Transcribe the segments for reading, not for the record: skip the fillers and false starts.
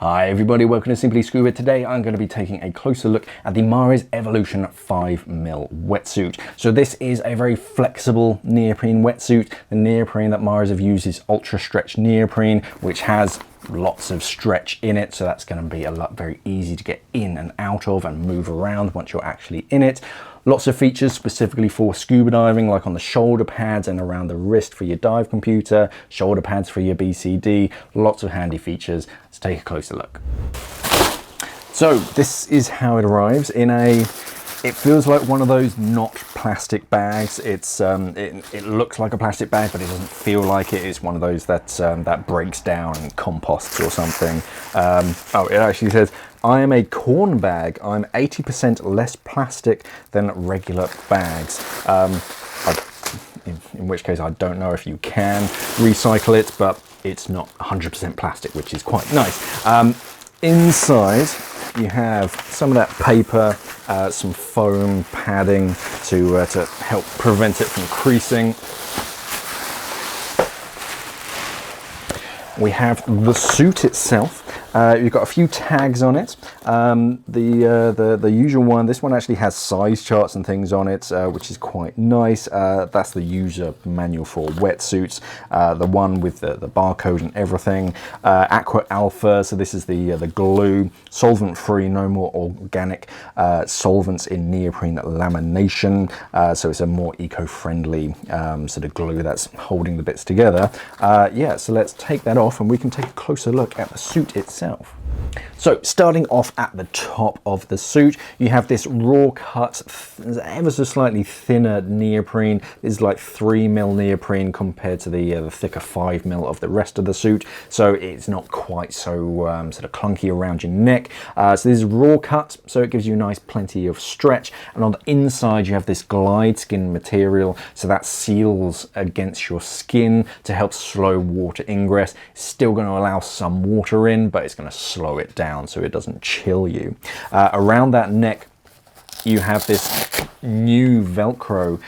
Hi everybody, welcome to Simply Scuba. Today I'm going to be taking a closer look at the Mares Evolution 5mm wetsuit. So this is a very flexible neoprene wetsuit. The neoprene that Mares have used is ultra stretch neoprene, which has lots of stretch in it, so that's going to be very easy to get in and out of and move around once you're actually in it. Lots of features specifically for scuba diving, like on the shoulder pads and around the wrist for your dive computer, shoulder pads for your BCD, lots of handy features. Let's take a closer look. So this is how it arrives in it feels like one of those not plastic bags. It looks like a plastic bag, but it doesn't feel like it. It's one of those that breaks down and composts or something. Oh, it actually says, I am a corn bag. I'm 80% less plastic than regular bags. In which case I don't know if you can recycle it, but it's not 100% plastic, which is quite nice. Inside you have some of that paper, some foam padding to help prevent it from creasing. We have the suit itself. You've got a few tags on it. The usual one, this one actually has size charts and things on it, which is quite nice. That's the user manual for wetsuits. The one with the barcode and everything. Aqua Alpha, so this is the glue. Solvent free, no more organic solvents in neoprene lamination. So it's a more eco-friendly sort of glue that's holding the bits together. Yeah, so let's take that off and we can take a closer look at the suit itself. So starting off at the top of the suit, you have this raw cut, ever so slightly thinner neoprene. This is like 3mm neoprene compared to the thicker 5mm of the rest of the suit. So it's not quite so sort of clunky around your neck. So this is raw cut, so it gives you nice plenty of stretch. And on the inside, you have this glide skin material. So that seals against your skin to help slow water ingress. It's still going to allow some water in, but it's going to slow it down so it doesn't chill you. Around that neck you have this new Velcro,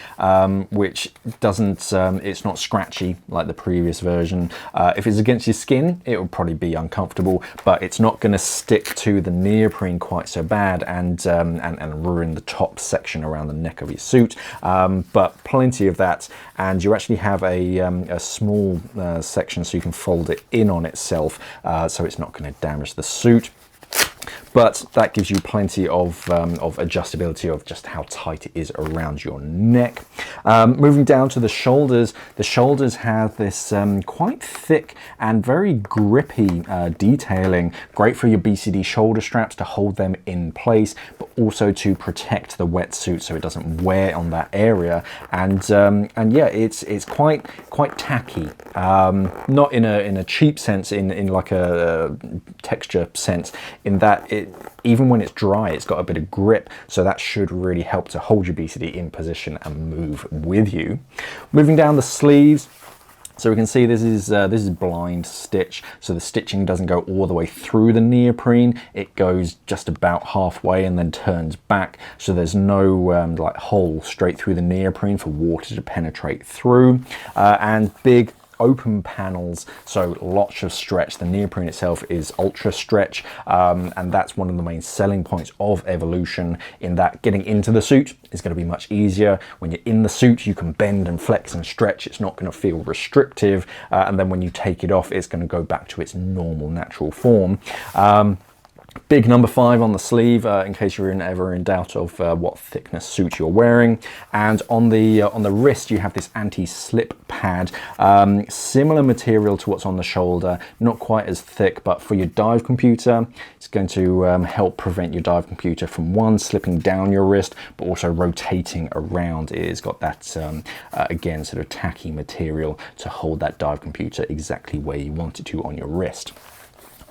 which doesn't, it's not scratchy like the previous version. If it's against your skin, it will probably be uncomfortable, but it's not going to stick to the neoprene quite so bad and ruin the top section around the neck of your suit. But plenty of that, and you actually have a small section so you can fold it in on itself, so it's not going to damage the suit. But that gives you plenty of adjustability of just how tight it is around your neck. Moving down to the shoulders have this quite thick and very grippy detailing. Great for your BCD shoulder straps to hold them in place, but also to protect the wetsuit so it doesn't wear on that area. And yeah, it's quite tacky. Not in a cheap sense, in like a texture sense, in that even when it's dry, it's got a bit of grip, so that should really help to hold your BCD in position and move with you. Moving down the sleeves, so we can see this is blind stitch, so the stitching doesn't go all the way through the neoprene. It goes just about halfway and then turns back, so there's no like hole straight through the neoprene for water to penetrate through. And big open panels, so lots of stretch. The neoprene itself is ultra stretch, and that's one of the main selling points of Evolution, in that getting into the suit is going to be much easier. When you're in the suit, you can bend and flex and stretch. It's not going to feel restrictive, and then when you take it off, it's going to go back to its normal natural form. Big number 5 on the sleeve, in case you're ever in doubt of what thickness suit you're wearing. And on the wrist, you have this anti-slip pad, similar material to what's on the shoulder, not quite as thick, but for your dive computer, it's going to help prevent your dive computer from slipping down your wrist, but also rotating around. It's got that again, sort of tacky material to hold that dive computer exactly where you want it to on your wrist.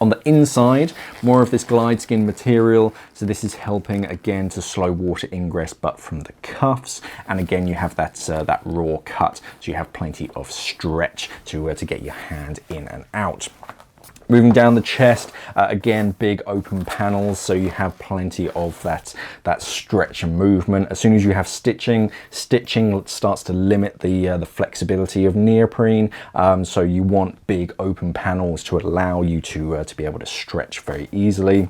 On the inside, more of this glide skin material, so this is helping again to slow water ingress, but from the cuffs. And again, you have that raw cut, so you have plenty of stretch to get your hand in and out. Moving down the chest, again, big open panels, so you have plenty of that stretch and movement. As soon as you have stitching starts to limit the flexibility of neoprene, so you want big open panels to allow you to be able to stretch very easily.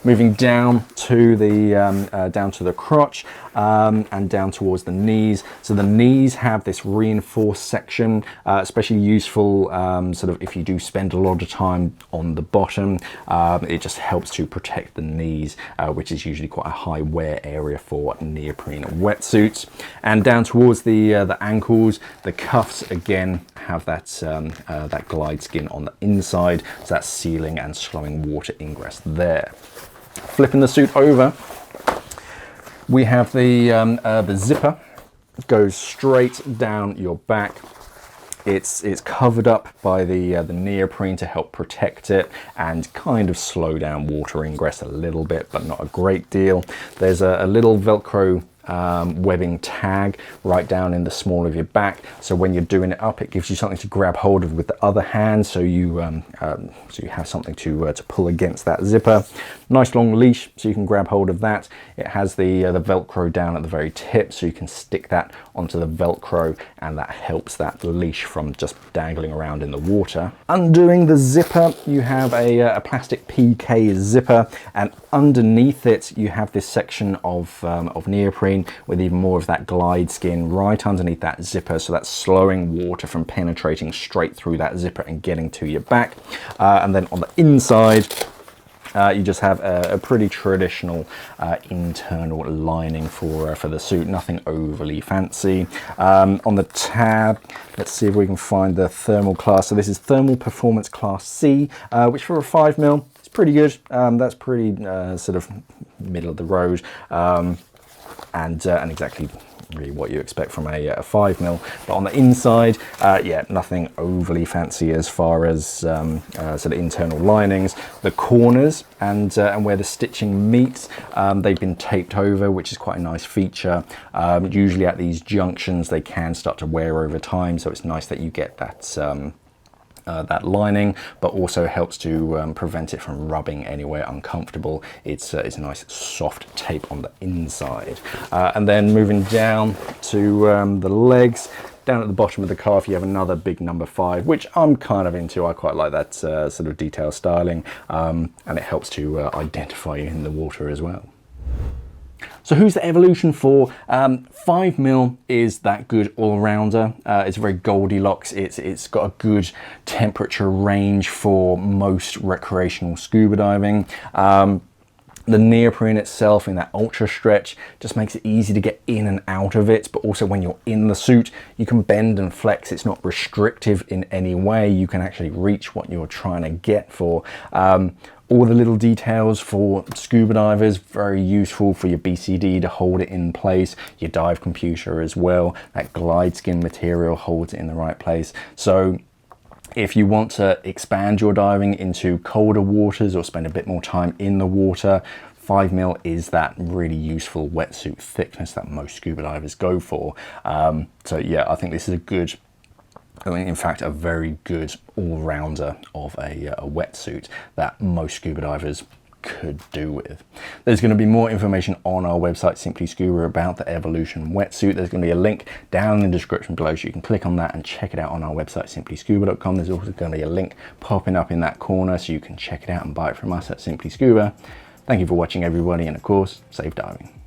Moving down to the crotch and down towards the knees. So the knees have this reinforced section, especially useful sort of if you do spend a lot of time on the bottom. It just helps to protect the knees, which is usually quite a high wear area for neoprene wetsuits. And down towards the ankles, the cuffs again have that glide skin on the inside, so that's sealing and slowing water ingress there. Flipping the suit over, we have the zipper goes straight down your back. It's covered up by the neoprene to help protect it and kind of slow down water ingress a little bit, but not a great deal. There's a little Velcro webbing tag right down in the small of your back, so when you're doing it up, it gives you something to grab hold of with the other hand, so you have something to pull against that zipper. Nice long leash, so you can grab hold of that. It has the Velcro down at the very tip, so you can stick that onto the Velcro, and that helps that leash from just dangling around in the water. Undoing the zipper, you have a plastic PK zipper, and underneath it you have this section of neoprene with even more of that glide skin right underneath that zipper, so that's slowing water from penetrating straight through that zipper and getting to your back. And then on the inside, you just have a pretty traditional internal lining for the suit, nothing overly fancy. On the tab, let's see if we can find the thermal class. So this is thermal performance class C, which for a 5mm is pretty good. That's pretty sort of middle of the road, and exactly really what you expect from a 5mm. But on the inside, yeah, nothing overly fancy as far as sort of internal linings. The corners and where the stitching meets, they've been taped over, which is quite a nice feature. Usually at these junctions they can start to wear over time, so it's nice that you get that lining, but also helps to prevent it from rubbing anywhere uncomfortable. It's a nice soft tape on the inside. And then moving down to the legs, down at the bottom of the calf you have another big number 5, which I'm kind of into. I quite like that sort of detail styling, and it helps to identify you in the water as well. So who's the evolution for? 5mm is that good all-rounder. It's very Goldilocks. It's got a good temperature range for most recreational scuba diving. The neoprene itself in that ultra stretch just makes it easy to get in and out of it, but also when you're in the suit you can bend and flex. It's not restrictive in any way. You can actually reach what you're trying to get for. All the little details for scuba divers, very useful for your BCD to hold it in place, your dive computer as well. That glide skin material holds it in the right place. So if you want to expand your diving into colder waters or spend a bit more time in the water, 5mm is that really useful wetsuit thickness that most scuba divers go for. So yeah, I think this is a good, in fact, a very good all-rounder of a wetsuit that most scuba divers could do with. There's going to be more information on our website Simply Scuba about the Evolution wetsuit. There's going to be a link down in the description below, so you can click on that and check it out on our website simplyscuba.com. There's also going to be a link popping up in that corner, so you can check it out and buy it from us at Simply Scuba. Thank you for watching everybody, and of course, safe diving.